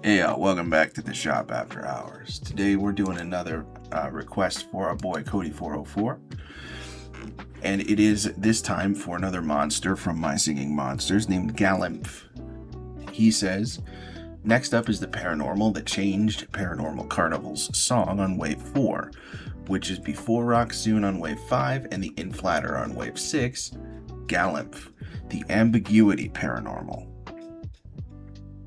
Hey, welcome back to the shop after hours. Today we're doing another request for our boy Cody404, and it is this time for another monster from My Singing Monsters named Galymph. He says, next up is the Pairanormal that changed Pairanormal Carnival's song on wave 4, which is Before Rock Soon on wave 5 and the Inflatter on wave 6, Galymph, the Ambiguity Pairanormal.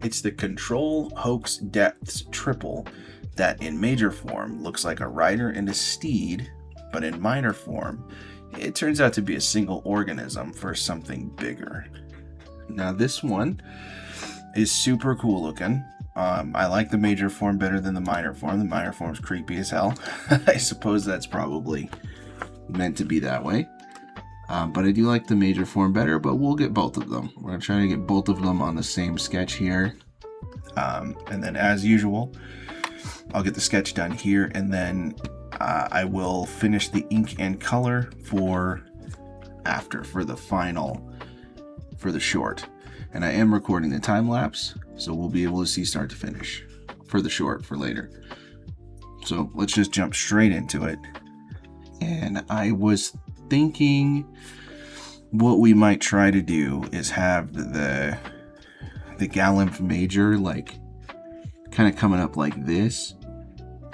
It's the Control Hoax Depths triple that in major form looks like a rider and a steed, but in minor form, it turns out to be a single organism for something bigger. Now this one is super cool looking. I like the major form better than the minor form. The minor form's creepy as hell. I suppose that's probably meant to be that way. But I do like the major form better, but we'll get both of them. We're going to try to get both of them on the same sketch here. And then as usual, I'll get the sketch done here, and then I will finish the ink and color for the final, for the short. And I am recording the time lapse, so we'll be able to see start to finish for the short for later. So let's just jump straight into it. And I was thinking what we might try to do is have the Galymph major like kind of coming up like this,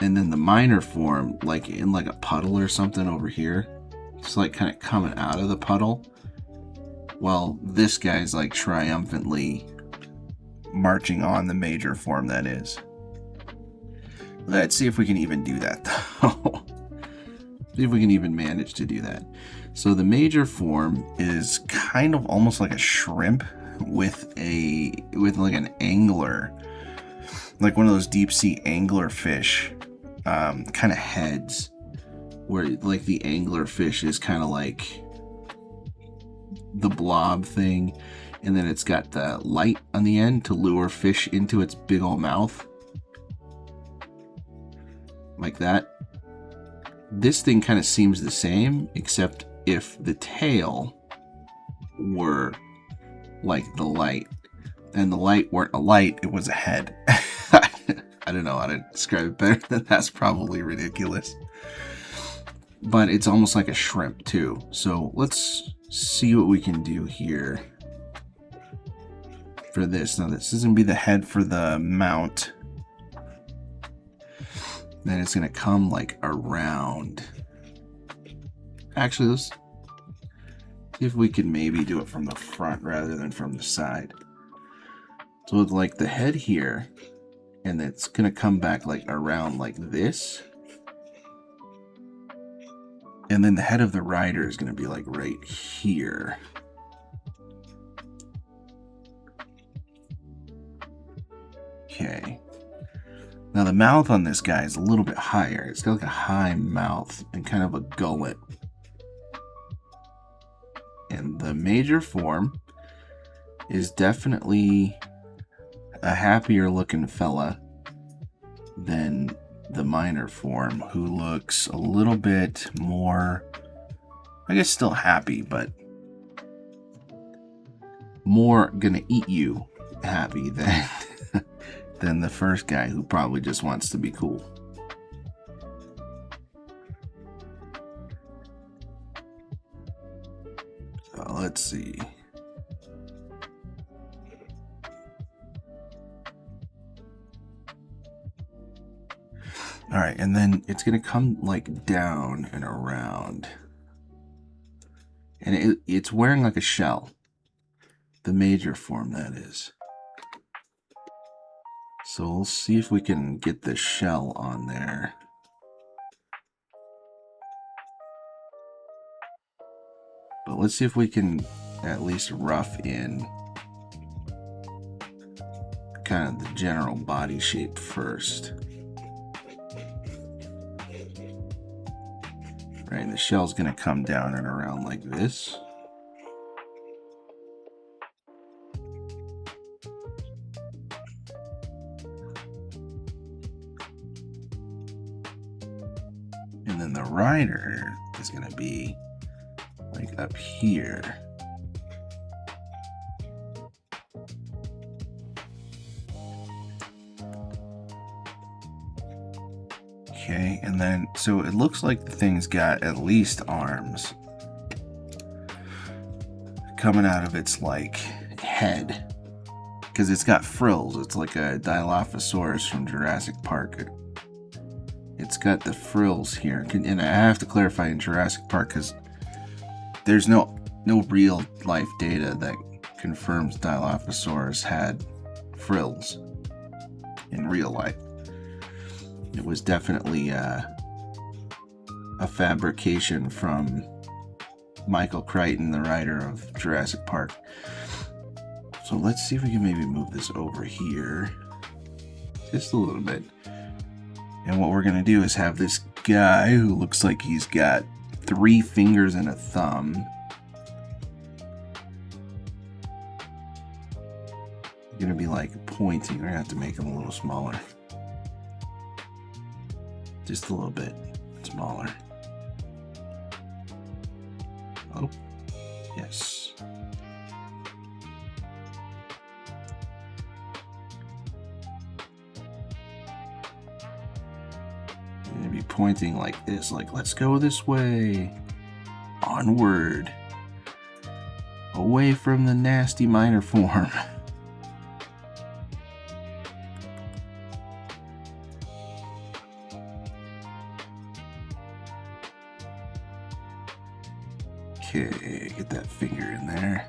and then the minor form like in like a puddle or something over here, just like kind of coming out of the puddle, while this guy's like triumphantly marching on the major form that is. Let's see if we can even do that though. See if we can even manage to do that. So the major form is kind of almost like a shrimp with like an angler, like one of those deep sea angler fish kind of heads, where like the angler fish is kind of like the blob thing, and then it's got the light on the end to lure fish into its big old mouth, like that. This thing kind of seems the same, except if the tail were like the light, and the light weren't a light, it was a head. I don't know how to describe it better than that's probably ridiculous. But it's almost like a shrimp too. So let's see what we can do here for this. Now this is going to be the head for the mount. Then it's going to come like around. Actually, let's see if we can maybe do it from the front rather than from the side. So with like the head here, and it's going to come back like around like this. And then the head of the rider is going to be like right here. Okay. Now the mouth on this guy is a little bit higher. It's got like a high mouth and kind of a gullet. And the major form is definitely a happier looking fella than the minor form, who looks a little bit more, I guess still happy, but more gonna eat you happy than than the first guy, who probably just wants to be cool. So let's see. All right, and then it's gonna come like down and around, and it's wearing like a shell, the major form that is. So we'll see if we can get the shell on there. But let's see if we can at least rough in kind of the general body shape first. Right, and the shell's gonna come down and around like this. And then the rider is gonna be like up here. Okay, and then, so it looks like the thing's got at least arms coming out of its, like, head. Because it's got frills. It's like a Dilophosaurus from Jurassic Park. It's got the frills here. And I have to clarify in Jurassic Park because there's no real life data that confirms Dilophosaurus had frills in real life. It was definitely a fabrication from Michael Crichton, the writer of Jurassic Park. So let's see if we can maybe move this over here just a little bit. And what we're going to do is have this guy who looks like he's got 3 fingers and a thumb. Going to be like pointing. We're going to have to make him a little smaller. Just a little bit smaller. Oh, yes. Going to be pointing like this, like let's go this way. Onward. Away from the nasty minor form. Okay, get that finger in there.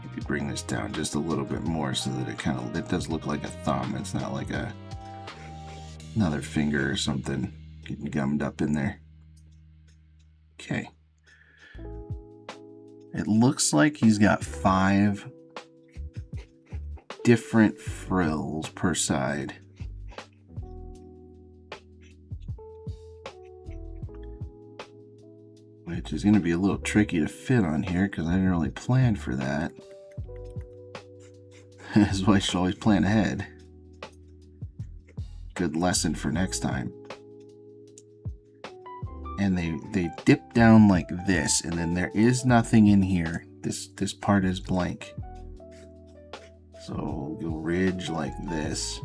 Maybe bring this down just a little bit more so that it does look like a thumb. It's not like another finger or something getting gummed up in there. Okay. It looks like he's got 5 different frills per side. Which is going to be a little tricky to fit on here because I didn't really plan for that. That's why I should always plan ahead. Good lesson for next time. And they dip down like this, and then there is nothing in here. This part is blank. So you'll ridge like this.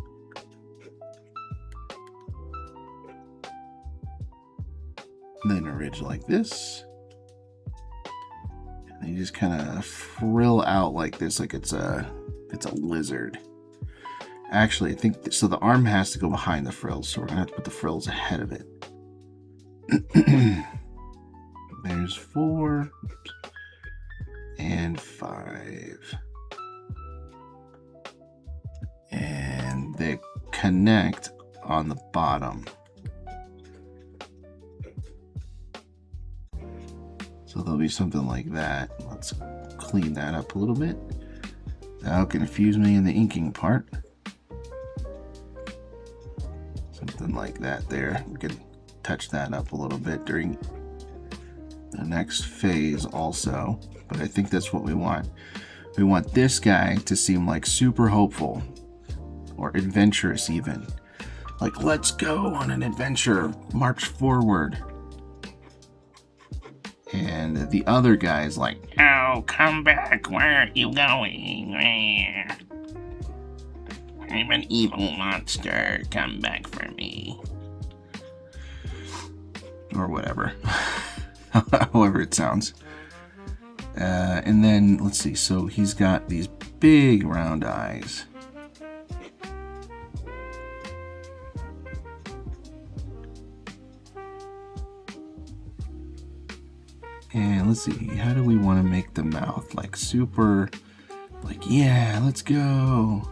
And then a ridge like this. And you just kind of frill out like this, like it's a lizard. Actually, I think so. The arm has to go behind the frills, so we're gonna have to put the frills ahead of it. There's 4 and 5. And they connect on the bottom. So there'll be something like that. Let's clean that up a little bit. That'll confuse me in the inking part. Something like that there. We can touch that up a little bit during the next phase also. But I think that's what we want. We want this guy to seem like super hopeful. Or adventurous even. Like, let's go on an adventure. March forward. And the other guy's like, Oh, come back. Where are you going? I'm an evil monster. Come back for me. or whatever. However it sounds. And then, let's see. So he's got these big round eyes. And let's see, how do we want to make the mouth? Like super, like, yeah, let's go.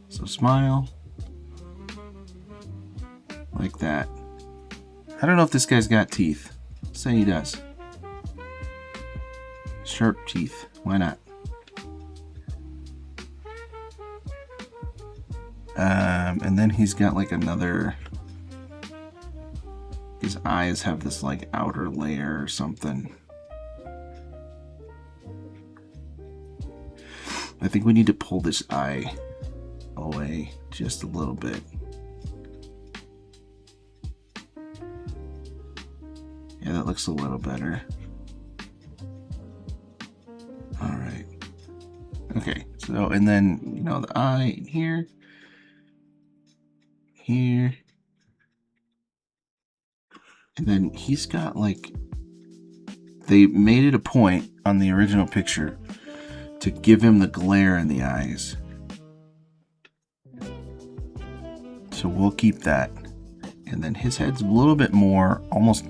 So smile. Like that. I don't know if this guy's got teeth. Say he does. Sharp teeth. Why not? And then he's got like another... His eyes have this like outer layer or something. I think we need to pull this eye away just a little bit. Yeah, that looks a little better. Okay, so, and then, you know, the eye here, here, and then he's got like, they made it a point on the original picture to give him the glare in the eyes. So we'll keep that. And then his head's a little bit more almost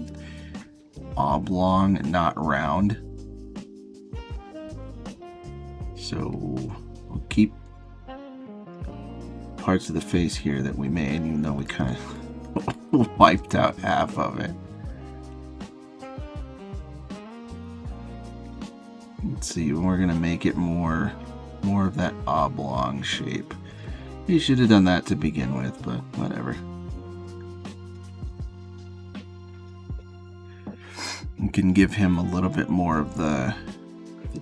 oblong, not round. So we'll keep parts of the face here that we made, even though we kind of wiped out half of it. Let's see, we're gonna make it more of that oblong shape. You should have done that to begin with, but whatever. You can give him a little bit more of the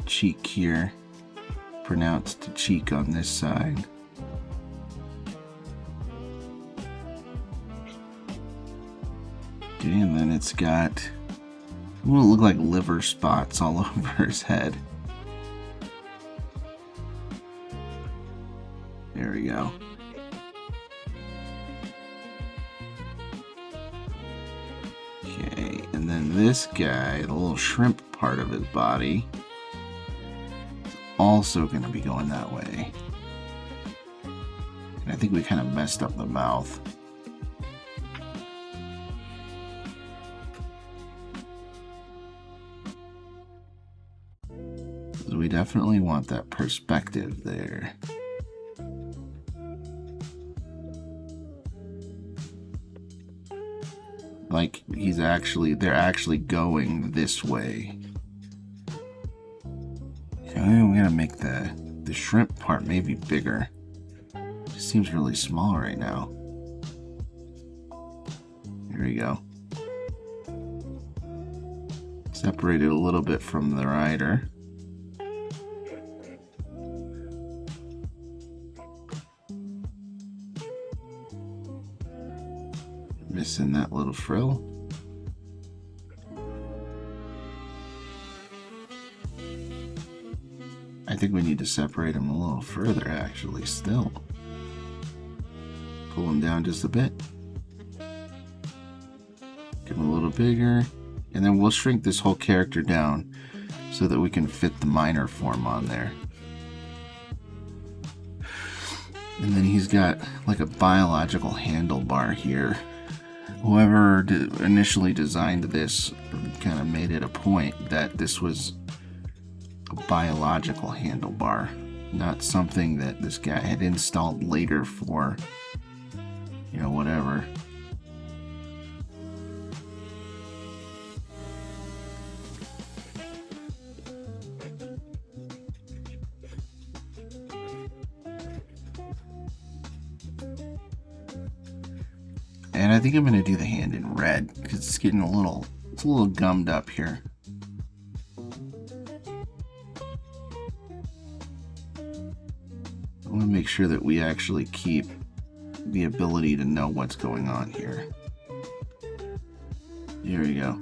cheek here, pronounced cheek on this side. Okay, and then it's got, it will look like liver spots all over his head. There we go. Okay, and then this guy, the little shrimp part of his body, is also going to be going that way. And I think we kind of messed up the mouth. So we definitely want that perspective there. Like they're actually going this way. I'm gonna make the shrimp part maybe bigger. It seems really small right now. Here we go. Separate it a little bit from the rider. Missing that little frill. I think we need to separate them a little further, actually, still. Pull them down just a bit. Give them a little bigger. And then we'll shrink this whole character down so that we can fit the minor form on there. And then he's got like a biological handlebar here. Whoever initially designed this kind of made it a point that this was a biological handlebar, not something that this guy had installed later for, you know, whatever. And I think I'm going to do the hand in red because it's getting a little gummed up here. I want to make sure that we actually keep the ability to know what's going on here. Here we go.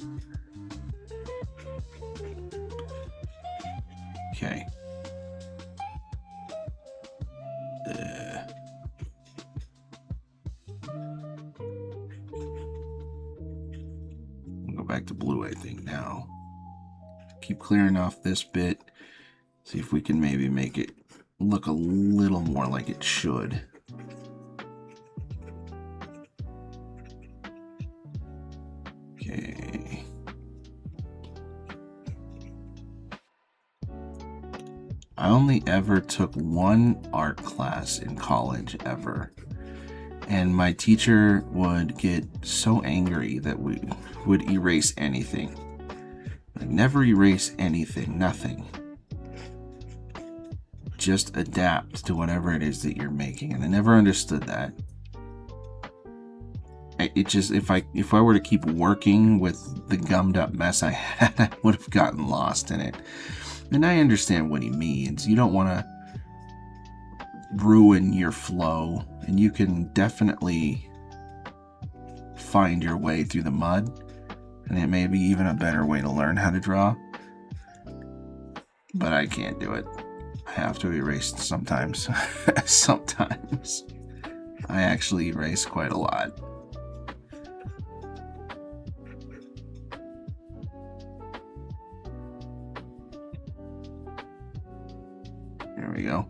Okay. We'll go back to blue, I think, now. Keep clearing off this bit. See if we can maybe make it look a little more like it should. Okay. I only ever took one art class in college ever. And my teacher would get so angry that we would erase anything. Like, never erase anything, nothing. Just adapt to whatever it is that you're making. And I never understood that. It just, if I were to keep working with the gummed up mess I had, I would have gotten lost in it. And I understand what he means. You don't want to ruin your flow, and you can definitely find your way through the mud, and it may be even a better way to learn how to draw. But I can't do it. have to erase sometimes. Sometimes. I actually erase quite a lot. There we go.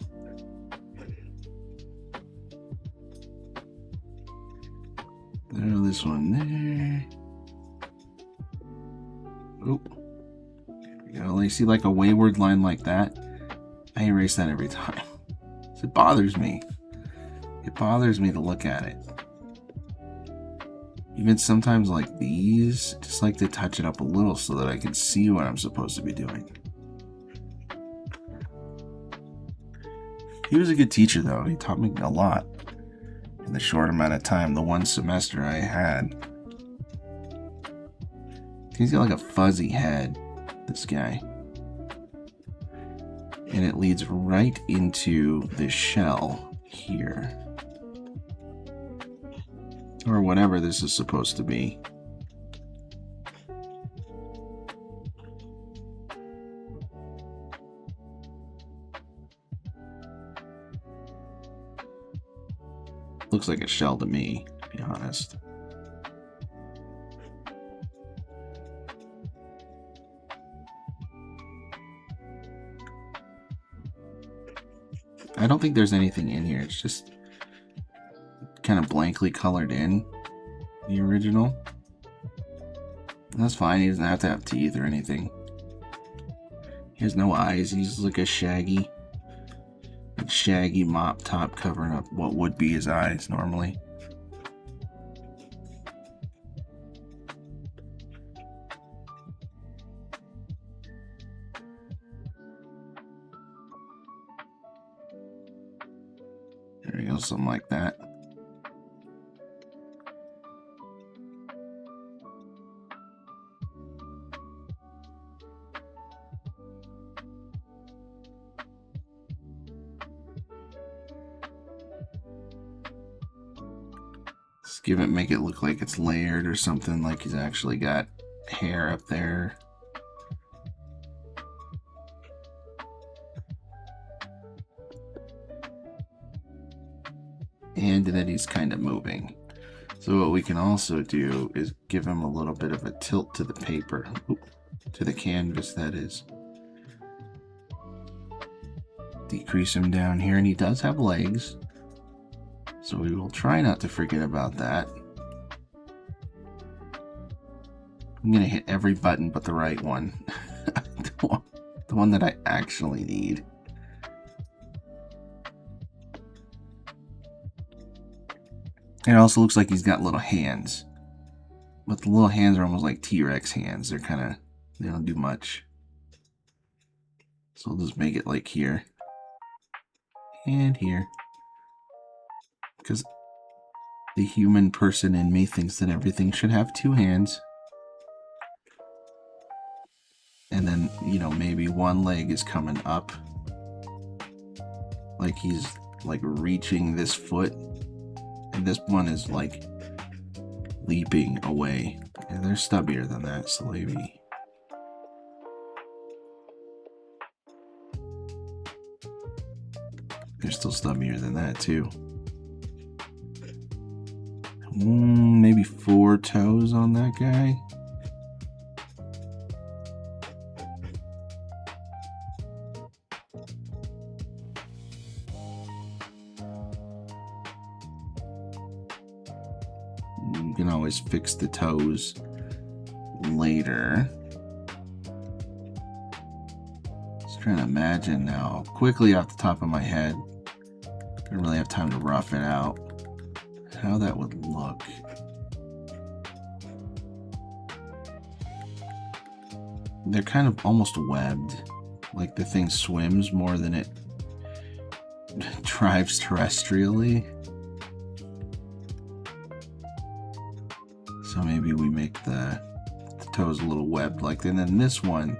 Throw this one there. Oh. There we go. You see like a wayward line like that? I erase that every time. It bothers me. It bothers me to look at it. Even sometimes like these, just like to touch it up a little so that I can see what I'm supposed to be doing. He was a good teacher though. He taught me a lot in the short amount of time, the one semester I had. He's got like a fuzzy head, this guy. And it leads right into this shell here. Or whatever this is supposed to be. Looks like a shell to me, to be honest. I don't think there's anything in here. It's just kind of blankly colored in the original. That's fine. He doesn't have to have teeth or anything. He has no eyes. He's like a shaggy mop top covering up what would be his eyes normally. There we go, something like that. Just make it look like it's layered or something, like he's actually got hair up there. And that he's kind of moving. So what we can also do is give him a little bit of a tilt to the paper. Oop, to the canvas, that is. Decrease him down here, and he does have legs. So we will try not to forget about that. I'm going to hit every button but the right one. The one that I actually need. It also looks like he's got little hands. But the little hands are almost like T-Rex hands. They're kind of, they don't do much. So we'll just make it like here. And here. Because the human person in me thinks that everything should have two hands. And then, you know, maybe one leg is coming up. Like he's like reaching this foot. And this one is like leaping away. And they're stubbier than that, so maybe. They're still stubbier than that too. Maybe 4 toes on that guy. You can always fix the toes later. Just trying to imagine now, quickly off the top of my head. I don't really have time to rough it out. How that would look. They're kind of almost webbed. Like the thing swims more than it drives terrestrially. So maybe we make the toes a little webbed like that. And then this one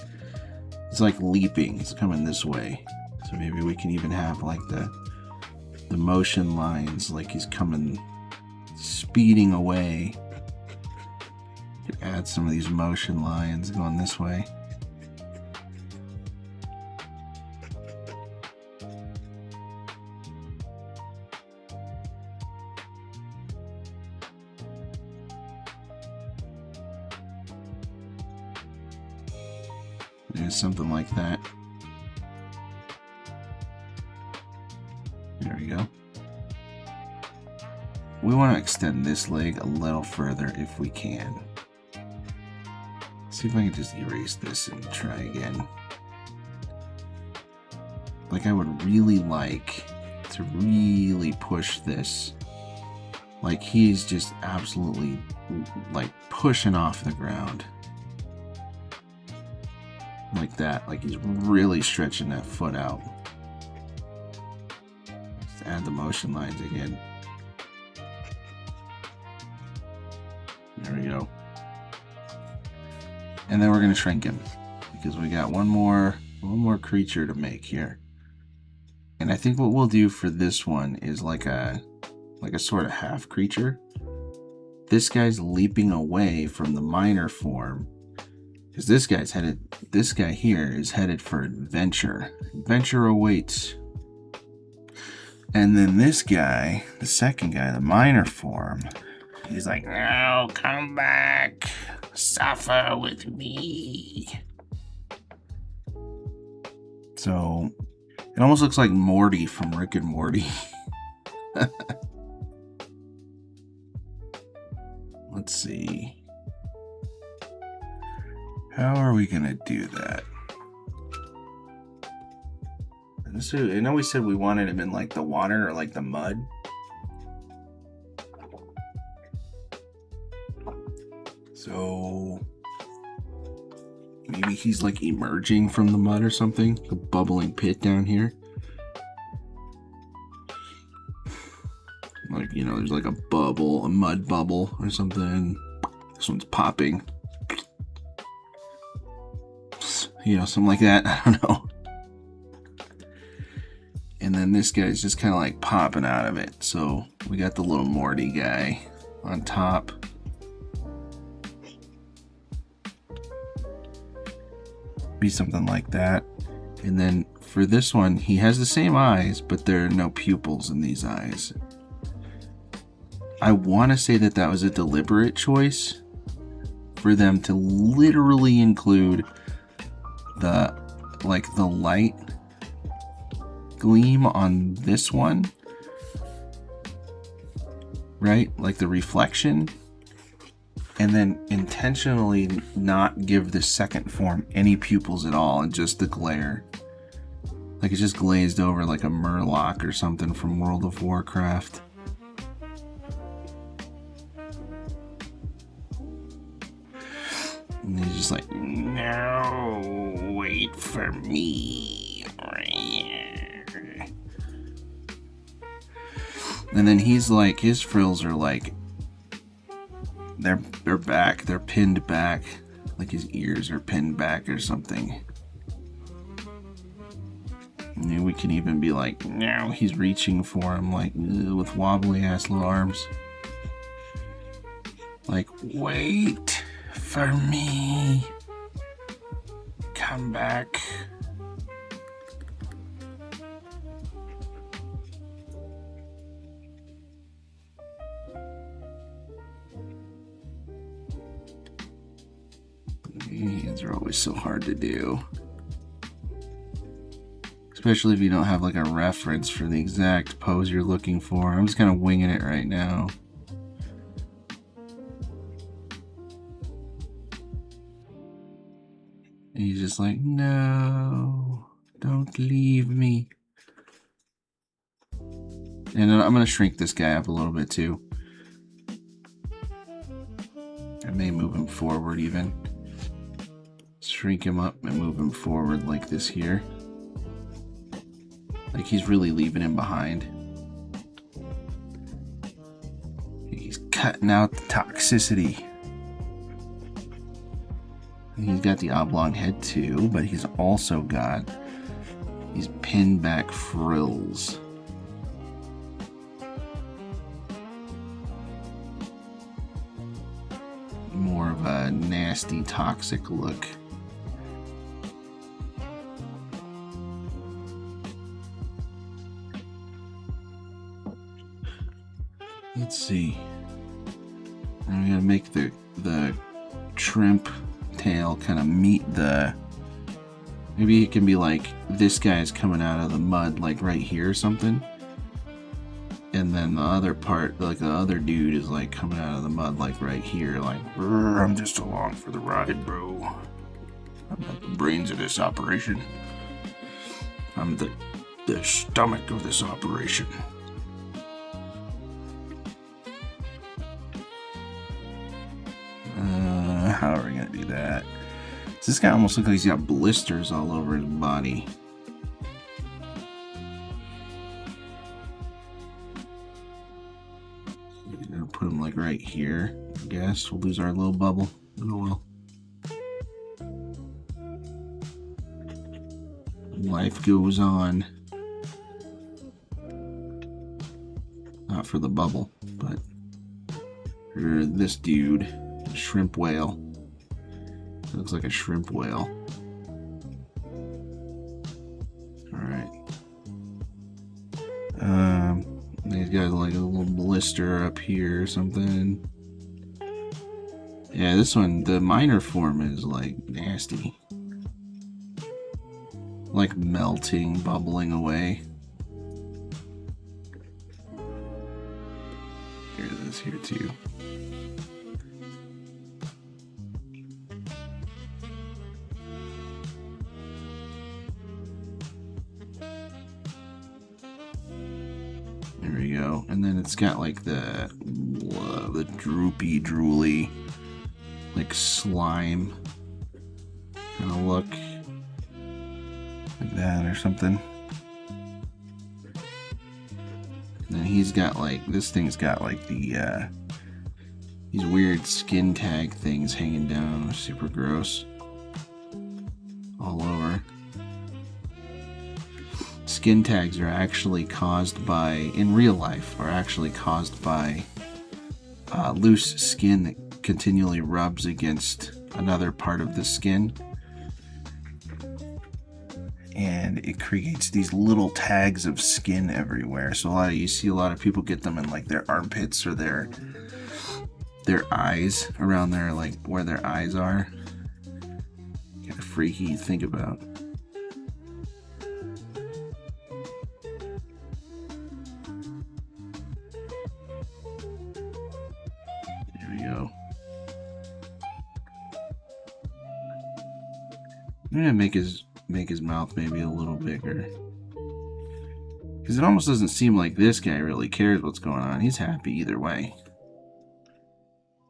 is like leaping. It's coming this way. So maybe we can even have like the motion lines like he's coming speeding away. You could add some of these motion lines going this way. There's something like that. There we go. We want to extend this leg a little further if we can. See if I can just erase this and try again. Like, I would really like to really push this. Like, he's just absolutely like pushing off the ground. Like that. Like, he's really stretching that foot out. Just add the motion lines again. There we go. And then we're going to shrink him because we got one more creature to make here. And I think what we'll do for this one is like a sort of half creature. This guy's leaping away from the minor form because this guy here is headed for adventure. Adventure awaits. And then this guy, the second guy, the minor form, he's like, No, come back. Suffer with me. So it almost looks like Morty from Rick and Morty. Let's see. How are we going to do that? I know we said we wanted him in like the water or like the mud. So maybe he's like emerging from the mud or something. A bubbling pit down here. Like, you know, there's like a bubble, a mud bubble or something. This one's popping. You know, something like that. I don't know. And then this guy's just kind of like popping out of it. So we got the little Morty guy on top. Be something like that. And then for this one, he has the same eyes, but there are no pupils in these eyes. I want to say that that was a deliberate choice for them to literally include the light gleam on this one, right? Like the reflection, and then intentionally not give the second form any pupils at all and just the glare. Like it's just glazed over like a Murloc or something from World of Warcraft. And he's just like, No, wait for me. and then he's like, his frills are like, they're back, they're pinned back, like his ears are pinned back or something. And we can even be like, no, he's reaching for him, like with wobbly ass little arms. Like, wait for me. Come back. Hands are always so hard to do. Especially if you don't have like a reference for the exact pose you're looking for. I'm just kind of winging it right now. And he's just like, no, don't leave me. And I'm going to shrink this guy up a little bit too. I may move him forward even. Shrink him up and move him forward like this here. Like he's really leaving him behind. He's cutting out the toxicity. He's got the oblong head too, but he's also got these pinned back frills. More of a nasty, toxic look. Let's see. I'm gonna make the shrimp tail kind of meet the Maybe it can be like this guy's coming out of the mud, like right here or something. And then the other part, like the other dude, is like coming out of the mud, like right here, like, I'm just along for the ride, bro. I'm not the brains of this operation. I'm the stomach of this operation. How are we gonna do that? This guy almost looks like he's got blisters all over his body. Gonna put him like right here. I guess we'll lose our little bubble. Oh well. Life goes on. Not for the bubble, but for this dude, shrimp whale. It looks like a shrimp whale. Alright. He's got like a little blister up here or something. Yeah, this one, the minor form is like nasty. Like melting, bubbling away. Here it is here too. There we go. And then it's got like the droopy, drooly, like slime kind of look. Like that or something. And then he's got like, this thing's got like the, these weird skin tag things hanging down. Super gross. All over. Skin tags are actually caused by, in real life, are actually caused by loose skin that continually rubs against another part of the skin. And it creates these little tags of skin everywhere. So you see a lot of people get them in like their armpits or their eyes, around there, like where their eyes are. Kind of freaky to think about. There we go. I'm gonna make his mouth maybe a little bigger, because it almost doesn't seem like this guy really cares what's going on. He's happy either way.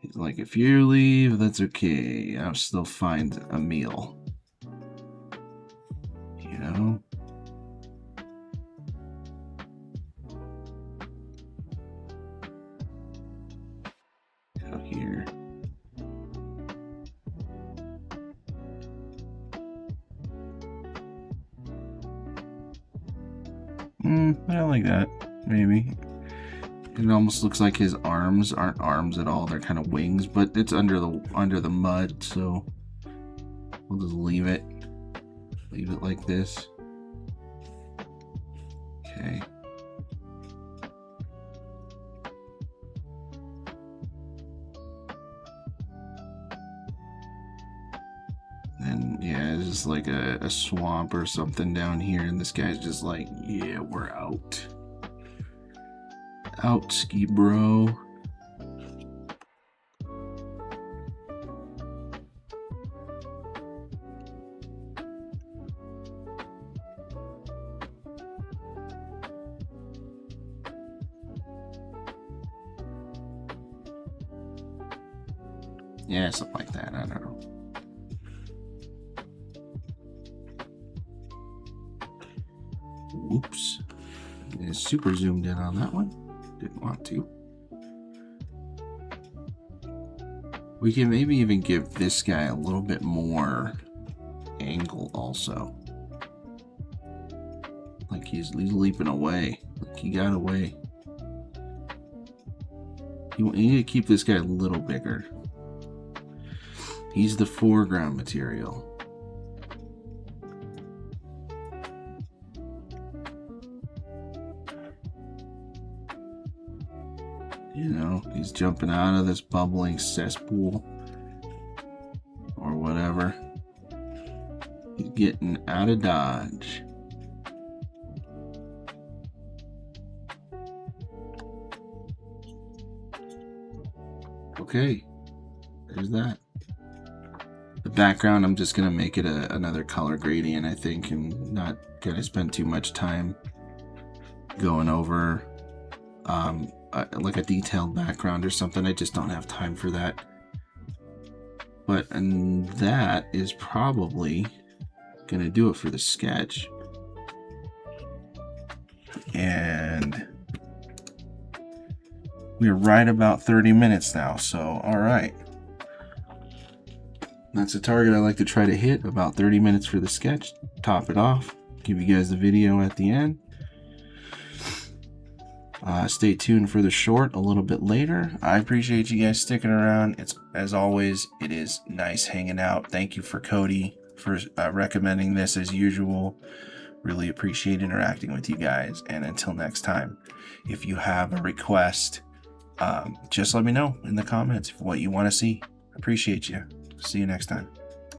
He's like, if you leave, that's okay. I'll still find a meal. You know? Go here. I don't like that. Maybe. It almost looks like his arms aren't arms at all. They're kind of wings, but it's under the mud, so we'll just leave it. Leave it like this. Okay. And yeah, it's just like a swamp or something down here, and this guy's just like, yeah, we're out. Out, ski bro. Yeah, something like that. I don't know. Whoops. It's super zoomed in on that one. Didn't want to. We can maybe even give this guy a little bit more angle also. Like he's leaping away. Like he got away. You need to keep this guy a little bigger. He's the foreground material. You know, he's jumping out of this bubbling cesspool or whatever. He's getting out of Dodge. Okay, there's that. The background, I'm just gonna make it another color gradient, I think, and not gonna spend too much time going over like a detailed background or something. I just don't have time for that. And that is probably gonna do it for the sketch. And we're right about 30 minutes now, so all right. That's a target I like to try to hit, about 30 minutes for the sketch. Top it off, give you guys the video at the end. Stay tuned for the short a little bit later. I appreciate you guys sticking around. It's, as always, it is nice hanging out. Thank you for Cody for recommending this as usual. Really appreciate interacting with you guys. And until next time, if you have a request, just let me know in the comments what you want to see. Appreciate you. See you next time.